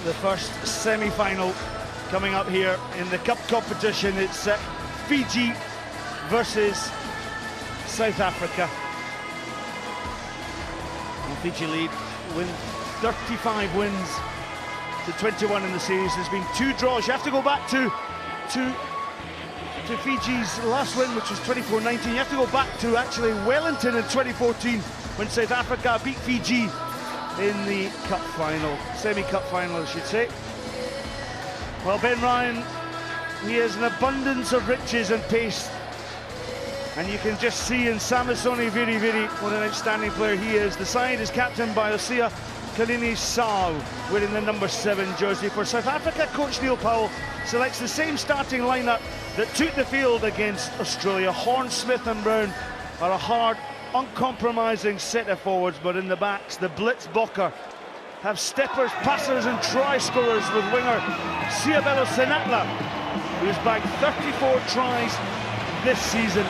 the first semi-final coming up here in the cup competition. It's Fiji versus South Africa. And Fiji lead, win 35 wins to 21 in the series. There's been 2 draws. You have to go back to Fiji's last win, which was 24-19. You have to go back to actually Wellington in 2014 when South Africa beat Fiji in the cup final, semi-cup final, I should say. Well, Ben Ryan, he has an abundance of riches and pace, and you can just see in Samisoni Viriviri what an outstanding player he is. The side is captained by Osia Kalini-Sao, wearing the number 7 jersey. For South Africa, coach Neil Powell selects the same starting lineup that took the field against Australia. Horn, Smith and Brown are a hard, uncompromising set of forwards, but in the backs, the Blitzbokker have steppers, passers and try scorers with winger Siabelo Senatla, who's bagged 34 tries this season.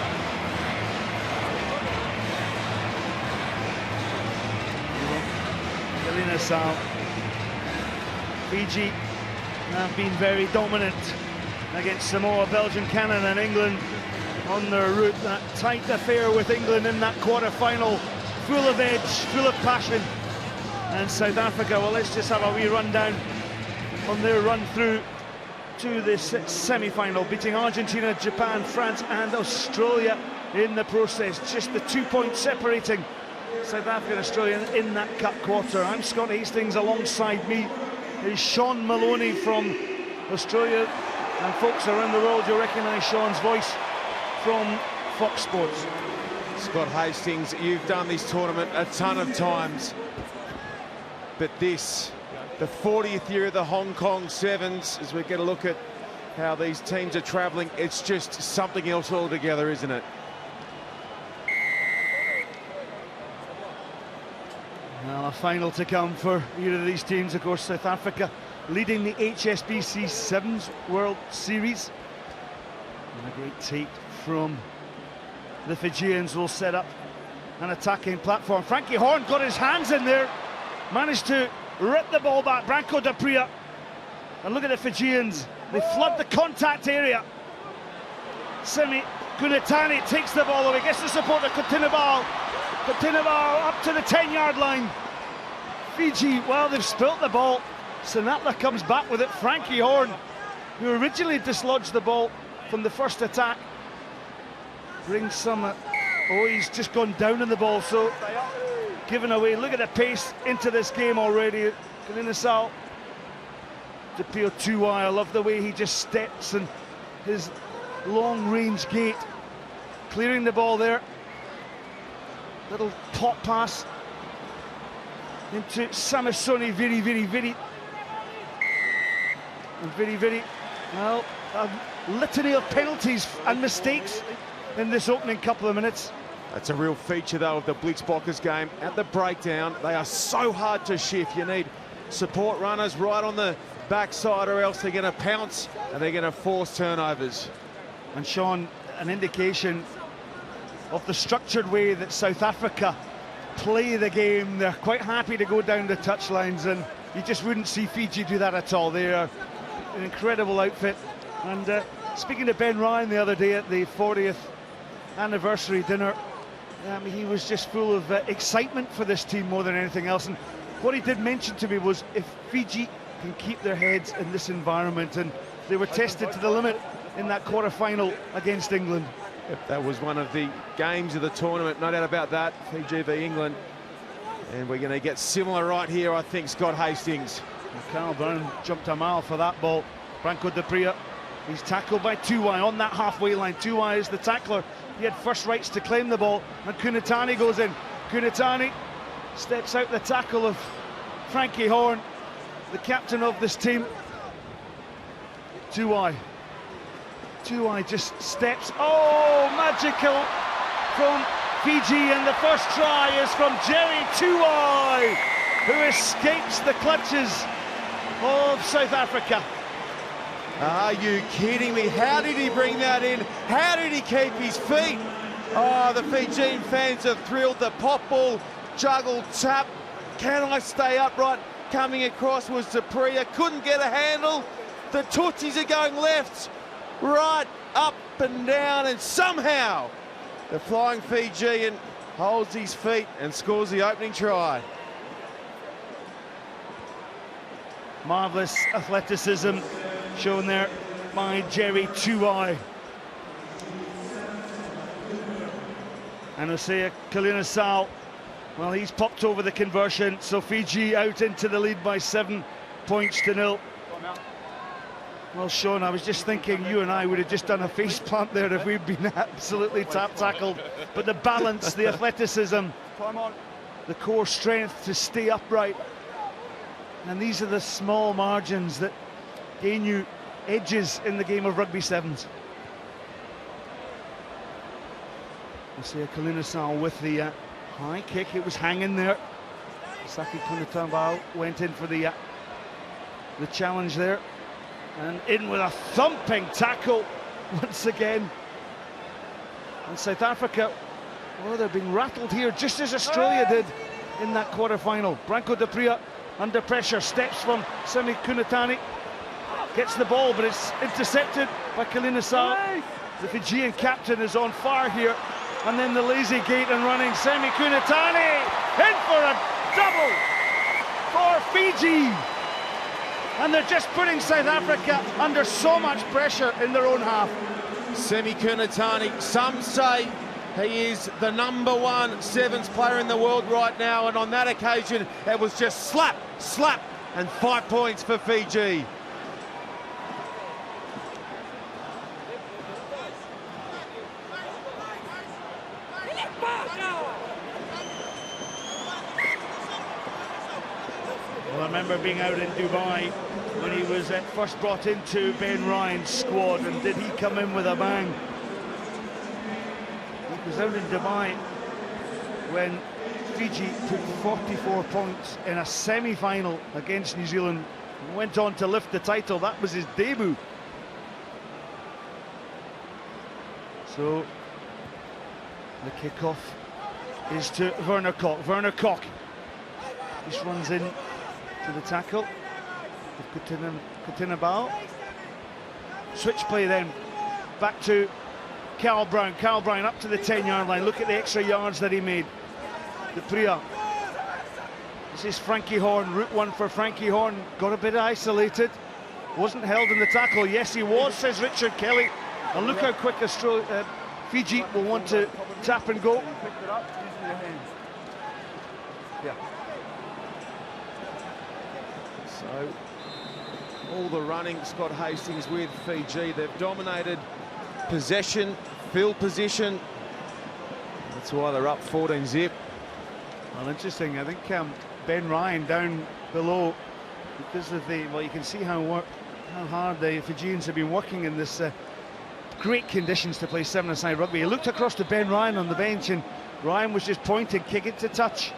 Kalini-Sao. Fiji have been very dominant against Samoa, Belgium, Canada and England on their route. That tight affair with England in that quarter-final, full of edge, full of passion. And South Africa, well, let's just have a wee rundown on their run through to this semi-final, beating Argentina, Japan, France and Australia in the process. Just the 2 points separating South Africa and Australia in that cup quarter. I'm Scott Hastings, alongside me is Sean Maloney from Australia, and folks around the world, you'll recognise Sean's voice from Fox Sports. Scott Hastings, you've done this tournament a ton of times, but this, the 40th year of the Hong Kong Sevens, as we get a look at how these teams are travelling, it's just something else altogether, isn't it? Well, a final to come for either of these teams. Of course, South Africa leading the HSBC Sevens World Series. And a great take from the Fijians will set up an attacking platform. Frankie Horn got his hands in there, managed to rip the ball back. Branko de Pria. And look at the Fijians. They flood the contact area. Semi Kunitani takes the ball away, gets the support of Coutinho up to the 10-yard line. Fiji, well, they've spilt the ball. Senatla comes back with it. Frankie Horn, who originally dislodged the ball from the first attack, brings some... oh, he's just gone down in the ball, so given away. Look at the pace into this game already. Kalini-Sao to Pio Tuai. I love the way he just steps and his long-range gait, clearing the ball there. Little pop pass into Samisoni Viriviri. And Viriviri, well, a litany of penalties and mistakes in this opening couple of minutes. That's a real feature, though, of the Blitzbokker's game. At the breakdown, they are so hard to shift. You need support runners right on the backside, or else they're going to pounce and they're going to force turnovers. And Sean, an indication of the structured way that South Africa play the game. They're quite happy to go down the touchlines, and you just wouldn't see Fiji do that at all. They are an incredible outfit. And speaking to Ben Ryan the other day at the 40th anniversary dinner, he was just full of excitement for this team more than anything else. And what he did mention to me was, if Fiji can keep their heads in this environment, and they were tested to the limit in that quarter-final against England. Yep, that was one of the games of the tournament, no doubt about that. Fiji v England, and we're going to get similar right here, I think. Scott Hastings. Well, Carl Brown jumped a mile for that ball. Branko de Pria, he's tackled by Tuai on that halfway line. Tuai is the tackler. He had first rights to claim the ball, and Kunitani goes in. Kunitani steps out the tackle of Frankie Horn, the captain of this team. Tuai just steps. Oh, magical from Fiji, and the first try is from Jerry Tuai, who escapes the clutches of South Africa. Are you kidding me? How did he bring that in? How did he keep his feet? Oh, the Fijian fans are thrilled. The pop ball, juggle, tap. Can I stay upright? coming across was Dupree. Couldn't get a handle. The Tutsis are going left, right, up and down, and somehow the flying Fijian holds his feet and scores the opening try. Marvellous athleticism shown there by Jerry Tuwai. And Hosea Kalina-Sal, well, he's popped over the conversion, so Fiji out into the lead by 7 points to 0. Well, Sean, I was just thinking you and I would have just done a face plant there if we'd been absolutely tackled. But the balance, the athleticism, the core strength to stay upright. And these are the small margins that gain you edges in the game of rugby sevens. We'll see Kalina-Sal with the high kick. It was hanging there. Saki Punitambao went in for the challenge there. And in with a thumping tackle once again. And South Africa, oh, they're being rattled here, just as Australia did in that quarter-final. Branko Dupree under pressure, steps from Semi Kunatani, gets the ball, but it's intercepted by Kalina-Sal. The Fijian captain is on fire here. And then the lazy gait and running Semi Kunatani in for a double for Fiji. And they're just putting South Africa under so much pressure in their own half. Semi Kunatani, some say he is the #1 sevens player in the world right now, and on that occasion it was just slap, slap, and 5 points for Fiji. Well, I remember being out in Dubai when he was first brought into Ben Ryan's squad, and did he come in with a bang? He was out in Dubai when Fiji took 44 points in a semi-final against New Zealand and went on to lift the title. That was his debut. So the kickoff is to Werner Kok. Werner Kok just runs in to the tackle of Kutinabao. Switch play then back to Carl Brown. Carl Brown up to the 10-yard line. Look at the extra yards that he made. Dupree. This is Frankie Horn. Route one for Frankie Horn. Got a bit isolated. Wasn't held in the tackle. Yes, he was, says Richard Kelly. And look how quick Fiji will want to tap and go. Yeah. So, all the running, Scott Hastings with Fiji. They've dominated possession, field position. That's why they're up 14-zip. Well, interesting. I think Ben Ryan down below, because of the, well, you can see how hard the Fijians have been working in this great conditions to play seven-a-side rugby. He looked across to Ben Ryan on the bench, and Ryan was just pointing, kick it to touch.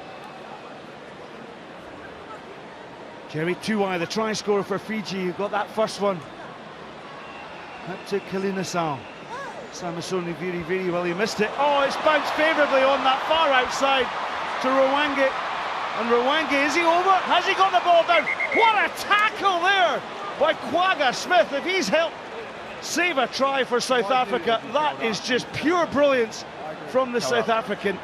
Jerry Tuwai, the try scorer for Fiji, who got that first one. Up to Kalina-Sal. Samisoni Viri, well, he missed it. Oh, it's bounced favourably on that far outside to Rwange. And Rwange, is he over? Has he got the ball down? What a tackle there by Kwaga Smith. If he's helped save a try for South Africa, that is just pure brilliance from the South African.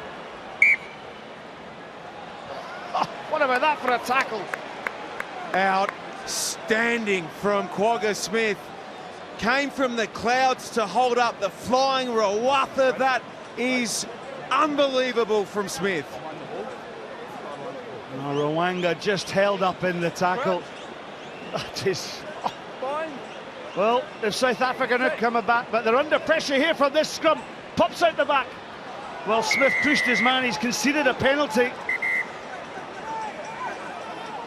Oh, what about that for a tackle? Outstanding from Kwaga Smith. Came from the clouds to hold up the flying Rawatha. That is unbelievable from Smith. Oh, Rwanga just held up in the tackle. That is... Oh. Well, if South Africa are coming back, but they're under pressure here from this scrum. Pops out the back. Well, Smith pushed his man. He's conceded a penalty.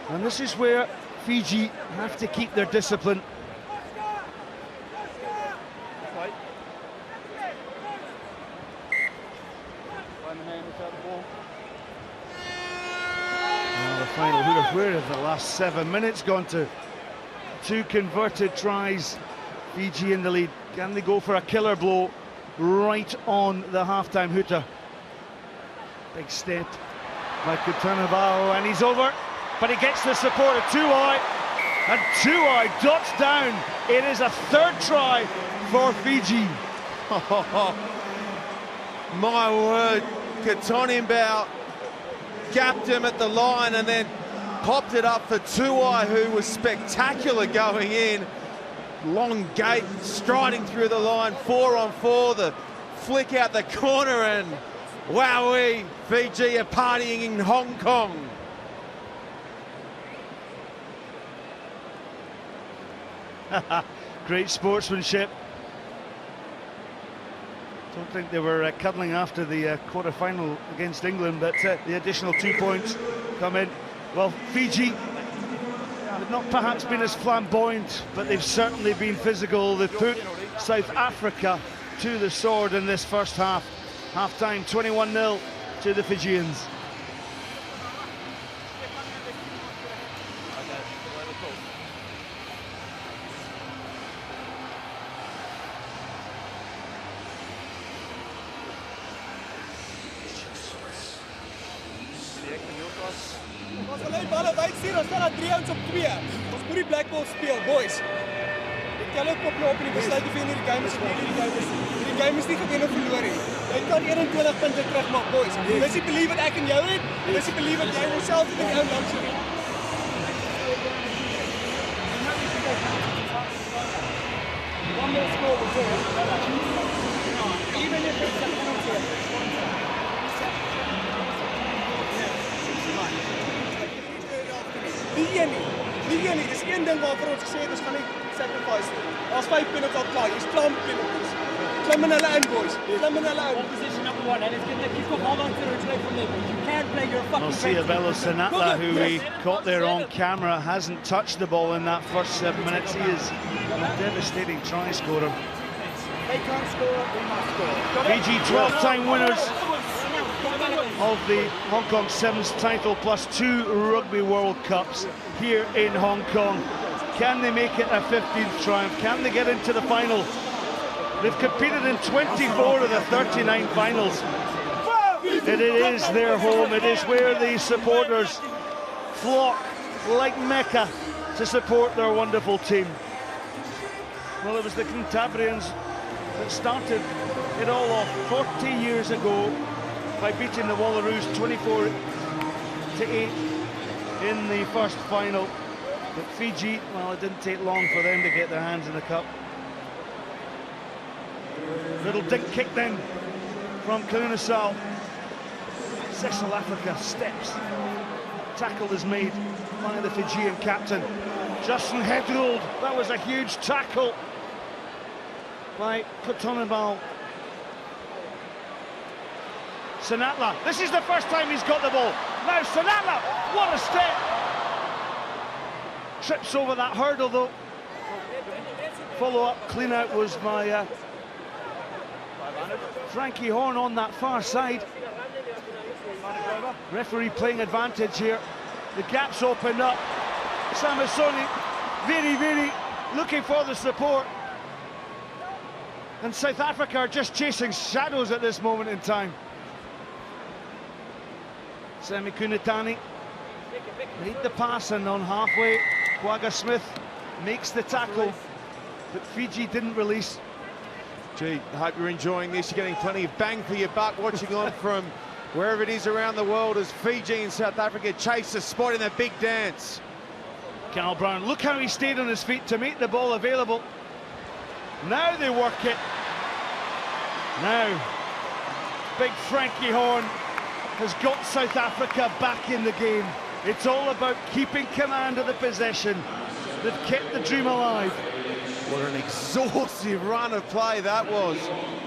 And this is where Fiji have to keep their discipline. The final, where have the last 7 minutes gone to? 2 converted tries, Fiji in the lead. Can they go for a killer blow right on the halftime hooter? Big step by Kutanabao, and he's over. but he gets the support of Tuai, and Tuai dots down. It is a third try for Fiji. My word, Katonimbau gapped him at the line and then popped it up for Tuai, who was spectacular going in. Long gate, striding through the line, 4-on-4, the flick out the corner, and wowee, Fiji are partying in Hong Kong. Great sportsmanship. Don't think they were cuddling after the quarter-final against England, but the additional 2 points come in. Well, Fiji have not perhaps been as flamboyant, but they've certainly been physical. They've put South Africa to the sword in this first half. Half-time, 21-0 to the Fijians. Ons wil net balle wyd sien, ons staan aan 3 ouens op 2. Ons moet die black ball speel, boys. Jy kan ook op die besluit of jy in die game is of nie in die game is. Die game is nie gewen of verloor nie. Jy kan 21 punte terugmaak, boys. Dis die belief wat ek en jou het. Dis die belief wat jy in jouself het en jou langs het. One more score before. Even if it's a penalty. Die een nie. Dis een ding waarvoor ons gesê het, ons gaan nie sacrifice nie. Daar's 5 penalties al klaar. Jy's klaar met penalties. Klim in hulle in, boys. Klim in hulle in. Position number 1, and it's going to keep hold on to the return from there. You can't play your fucking Siabelo Sanatla, who we caught there on camera, hasn't touched the ball in that first 7 minutes. He is a devastating try scorer. They can't score, we must score. Fiji 12-time winners of the Hong Kong Sevens title, plus 2 Rugby World Cups here in Hong Kong. Can they make it a 15th triumph? Can they get into the final? They've competed in 24 of the 39 finals. And it is their home. It is where the supporters flock like Mecca to support their wonderful team. Well, it was the Cantabrians that started it all off 40 years ago by beating the Wallaroos 24-8 in the first final. But Fiji, well, it didn't take long for them to get their hands in the cup. Little dink kick then from Kunasal. South Africa steps. Tackle is made by the Fijian captain, Justin Hedrold. That was a huge tackle by Kotonabal. Sanatla, this is the first time he's got the ball. Now Sanatla, what a step! Trips over that hurdle though. Follow-up clean-out was by Frankie Horn on that far side. Referee playing advantage here. The gap's opened up. Samasoni very looking for the support. And South Africa are just chasing shadows at this moment in time. Semi Kunitani made the pass, and on halfway, Quagga Smith makes the tackle, but Fiji didn't release. Gee, I hope you're enjoying this. You're getting plenty of bang for your buck watching on from wherever it is around the world as Fiji and South Africa chase a spot in the big dance. Cal Brown, look how he stayed on his feet to make the ball available. Now they work it. Now, big Frankie Horn has got South Africa back in the game. It's all about keeping command of the possession. They've kept the dream alive. What an exhaustive run of play that was.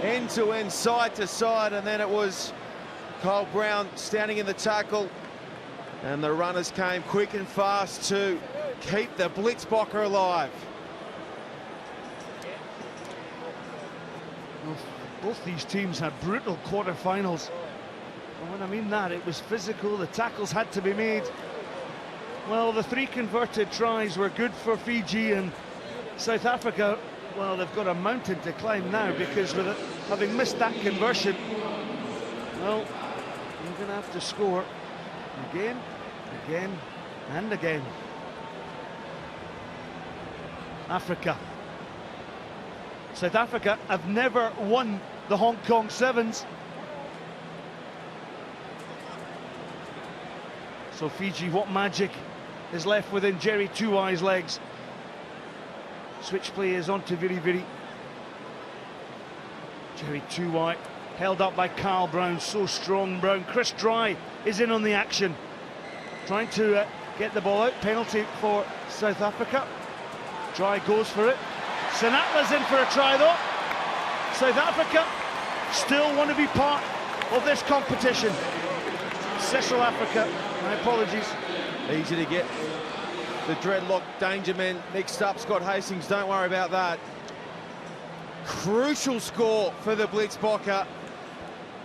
End to end, side to side, and then it was Kyle Brown standing in the tackle. And the runners came quick and fast to keep the Blitzbokker alive. Well, both these teams had brutal quarter-finals. And when I mean that, it was physical, the tackles had to be made. Well, the 3 converted tries were good for Fiji, and South Africa, well, they've got a mountain to climb now, because with it, having missed that conversion, well, you're going to have to score again And again. Africa. South Africa have never won the Hong Kong Sevens. So Fiji, what magic is left within Jerry Two Eyes' legs? Switch play is on to Viri Viri. Jerry Two Eye held up by Carl Brown, so strong Brown. Chris Dry is in on the action, trying to get the ball out. Penalty for South Africa. Dry goes for it. Sinatla's in for a try though. South Africa still want to be part of this competition. Cecil Africa, my apologies. Easy to get the dreadlock danger men mixed up. Scott Hastings, don't worry about that. Crucial score for the Blitzbokker.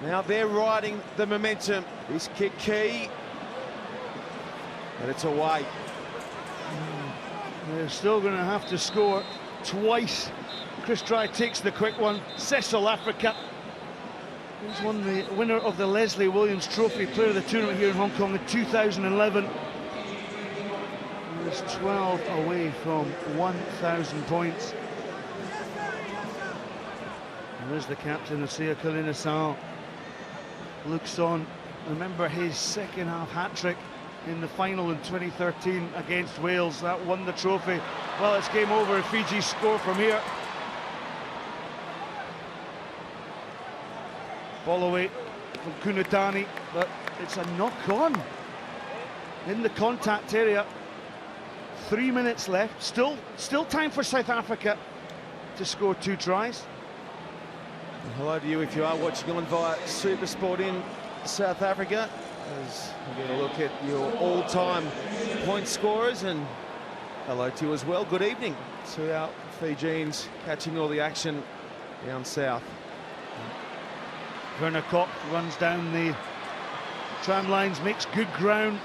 Now they're riding the momentum. This kick key, and it's away. They're still going to have to score twice. Chris Dry takes the quick one. Cecil Africa. He's won the winner of the Leslie Williams Trophy, player of the tournament here in Hong Kong in 2011. He was 12 away from 1,000 points. And there's the captain, Asiya Kalina-Sal. Looks on. Remember his second half hat-trick in the final in 2013 against Wales. That won the trophy. Well, it's game over if Fiji score from here. Ball away from Kunatani, but it's a knock-on in the contact area. 3 minutes left. Still time for South Africa to score 2 tries. And hello to you if you are watching on via Supersport in South Africa. As we're going to look at your all-time point scorers, and hello to you as well. Good evening to our Fijians catching all the action down south. Werner Kok runs down the tram lines, makes good ground.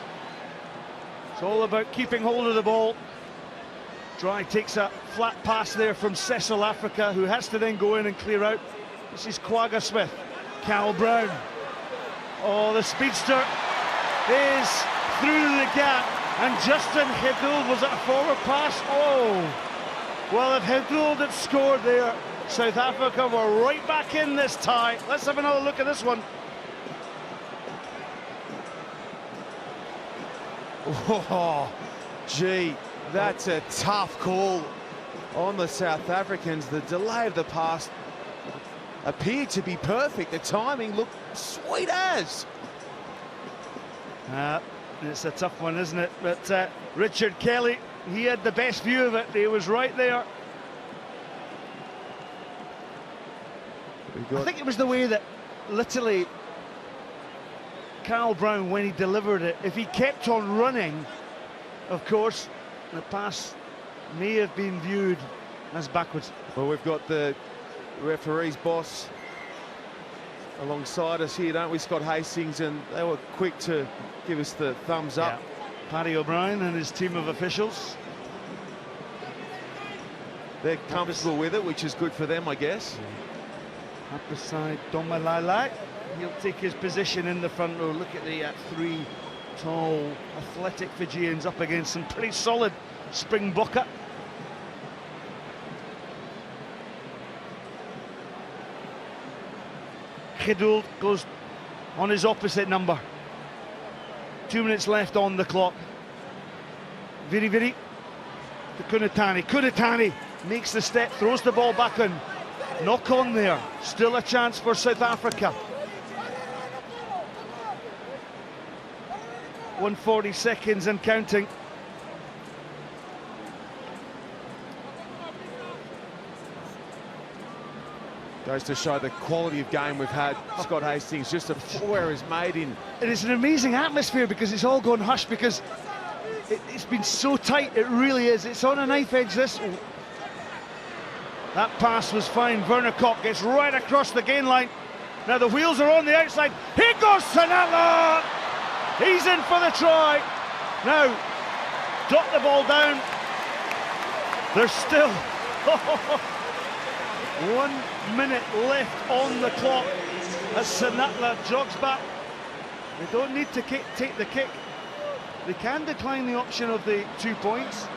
It's all about keeping hold of the ball. Dry takes a flat pass there from Cecil Africa, who has to then go in and clear out. This is Quagga Smith. Cal Brown. Oh, the speedster is through the gap, and Justin Hedul, was it a forward pass? Oh, well, if Hedul had scored there, South Africa were right back in this tie. Let's have another look at this one. Oh, gee, that's a tough call on the South Africans. The delay of the pass appeared to be perfect. The timing looked sweet as. It's a tough one, isn't it? But Richard Kelly, he had the best view of it. He was right there. I think it was the way that literally Carl Brown, when he delivered it, if he kept on running, of course, the pass may have been viewed as backwards. Well, we've got the referee's boss alongside us here, don't we, Scott Hastings, and they were quick to give us the thumbs up. Yeah. Paddy O'Brien and his team of officials. They're comfortable with it, which is good for them, I guess. Up beside Domalalai, he'll take his position in the front row. Look at the 3 tall, athletic Fijians up against some pretty solid Springbokker. Khedul goes on his opposite number. 2 minutes left on the clock. Viri Viri to Kunatani. Kunatani makes the step, throws the ball back in. Knock on there. Still a chance for South Africa. 140 seconds and counting. Goes to show the quality of game we've had. Scott Hastings, just a 4 errors made in. It is an amazing atmosphere because it's all gone hush, because it's been so tight. It really is. It's on a knife edge, this. That pass was fine. Werner Kok gets right across the gain line. Now the wheels are on the outside. Here goes Sinatla! He's in for the try. Now, drop the ball down. There's still 1 minute left on the clock as Sinatla jogs back. They don't need to take the kick. They can decline the option of the 2 points.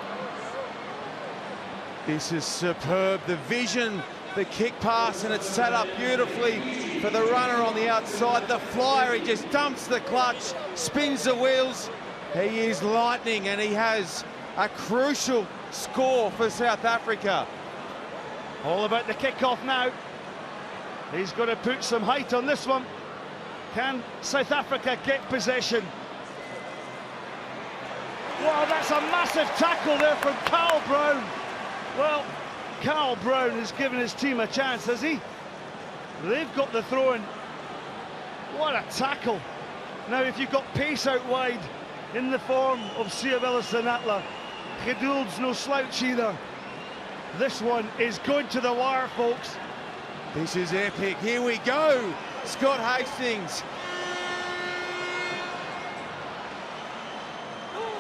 This is superb, the vision, the kick pass, and it's set up beautifully for the runner on the outside. The flyer, he just dumps the clutch, spins the wheels. He is lightning, and he has a crucial score for South Africa. All about the kick-off now. He's got to put some height on this one. Can South Africa get possession? Wow, that's a massive tackle there from Carl Brown. Well, Carl Brown has given his team a chance, has he? They've got the throw-in. What a tackle. Now, if you've got pace out wide in the form of Siabela Senatla, Gedul's no slouch either. This one is going to the wire, folks. This is epic. Here we go. Scott Hastings.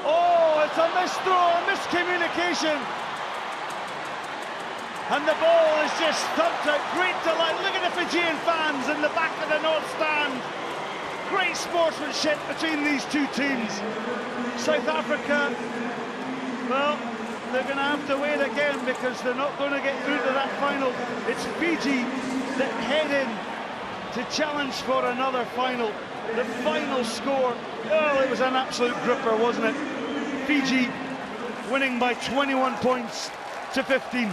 Oh, it's a missed throw, a miscommunication. And the ball is just thumped out. Great delight. Look at the Fijian fans in the back of the North Stand. Great sportsmanship between these two teams. South Africa, well, they're going to have to wait again because they're not going to get through to that final. It's Fiji that head in to challenge for another final. The final score, oh, it was an absolute gripper, wasn't it? Fiji winning by 21 points to 15.